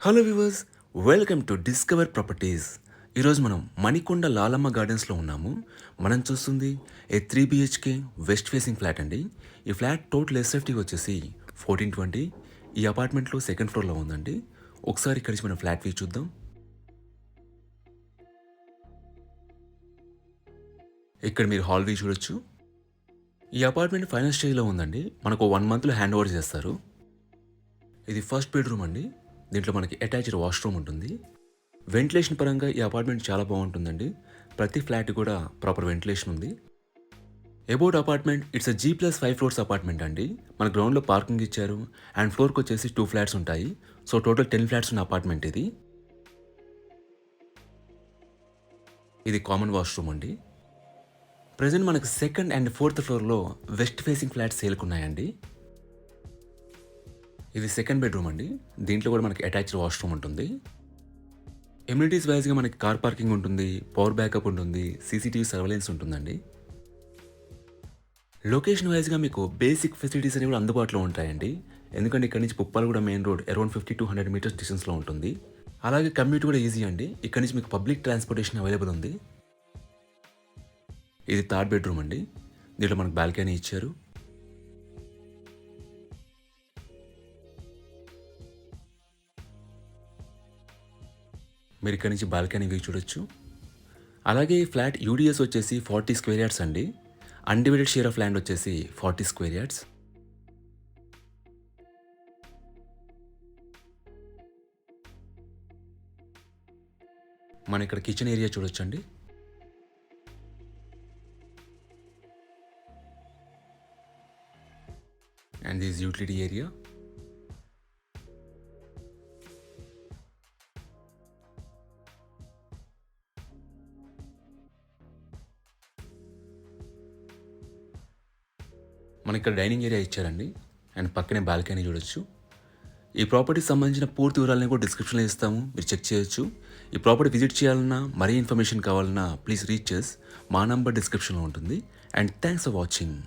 Hello viewers, welcome to discover properties. ఈరోజు మనం మణికొండ లాలమ్మ గార్డెన్స్లో ఉన్నాము. మనం చూస్తుంది ఏ 3 BHK వెస్ట్ ఫేసింగ్ ఫ్లాట్ అండి. ఈ ఫ్లాట్ టోటల్ ఎస్ఎఫ్టీ వచ్చేసి 1420. ఈ అపార్ట్మెంట్లో సెకండ్ ఫ్లోర్లో ఉందండి. ఒకసారి ఇక్కడి నుంచి మనం ఫ్లాట్ వ్యూ చూద్దాం. ఇక్కడ మీరు హాల్ వ్యూ చూడొచ్చు. ఈ అపార్ట్మెంట్ ఫైనల్ స్టేజ్లో ఉందండి. మనకు 1 మంత్లో హ్యాండ్ ఓవర్ చేస్తారు. ఇది ఫస్ట్ బెడ్రూమ్ అండి. దీంట్లో మనకి అటాచ్డ్ వాష్రూమ్ ఉంటుంది. వెంటిలేషన్ పరంగా ఈ అపార్ట్మెంట్ చాలా బాగుంటుందండి. ప్రతి ఫ్లాట్ కూడా ప్రాపర్ వెంటిలేషన్ ఉంది. About apartment it's G+5 floors apartment అండి. మన గ్రౌండ్లో పార్కింగ్ ఇచ్చారు అండ్ ఫ్లోర్కి వచ్చేసి 2 ఫ్లాట్స్ ఉంటాయి. సో టోటల్ 10 ఫ్లాట్స్ ఉన్న అపార్ట్మెంట్ ఇది. ఇది కామన్ వాష్రూమ్ అండి. ప్రజెంట్ మనకు సెకండ్ అండ్ ఫోర్త్ ఫ్లోర్లో వెస్ట్ ఫేసింగ్ ఫ్లాట్స్ సేల్కున్నాయండి. ఇది సెకండ్ బెడ్రూమ్ అండి. దీంట్లో కూడా మనకి అటాచ్డ్ వాష్రూమ్ ఉంటుంది. ఎమ్యూనిటీస్ వైజ్గా మనకి కార్ పార్కింగ్ ఉంటుంది, పవర్ బ్యాకప్ ఉంటుంది, సీసీటీవీ సర్వేలెన్స్ ఉంటుందండి. లొకేషన్ వైజ్గా మీకు బేసిక్ ఫెసిలిటీస్ అనేవి కూడా అందుబాటులో ఉంటాయండి. ఎందుకంటే ఇక్కడ నుంచి Puppalaguda main road around 50 to 100 meters డిస్టెన్స్లో ఉంటుంది. అలాగే కమ్యూట్ కూడా ఈజీ అండి. ఇక్కడ నుంచి మీకు పబ్లిక్ ట్రాన్స్పోర్టేషన్ అవైలబుల్ ఉంది. ఇది థర్డ్ బెడ్రూమ్ అండి. దీంట్లో మనకు బాల్కనీ ఇచ్చారు. మీరు ఇక్కడ నుంచి బాల్కనీ వ్యూ చూడొచ్చు. అలాగే ఈ ఫ్లాట్ యూడిఎస్ వచ్చేసి 40 స్క్వేర్ యార్డ్స్ అండి. అన్డివైడెడ్ షేర్ ఆఫ్ ల్యాండ్ వచ్చేసి 40 స్క్వేర్ యార్డ్స్. మన ఇక్కడ కిచెన్ ఏరియా చూడొచ్చండి. And this utility area. మన ఇక్కడ డైనింగ్ ఏరియా ఇచ్చారండి. అండ్ పక్కనే బాల్కనీ చూడొచ్చు. ఈ ప్రాపర్టీకి సంబంధించిన పూర్తి వివరాలను కూడా డిస్క్రిప్షన్లో ఇస్తాము, మీరు చెక్ చేయొచ్చు. ఈ ప్రాపర్టీ విజిట్ చేయాలన్నా, మరీ ఇన్ఫర్మేషన్ కావాలన్నా ప్లీజ్ రీచ్ చేస్. మా నంబర్ డిస్క్రిప్షన్లో ఉంటుంది. And thanks for watching.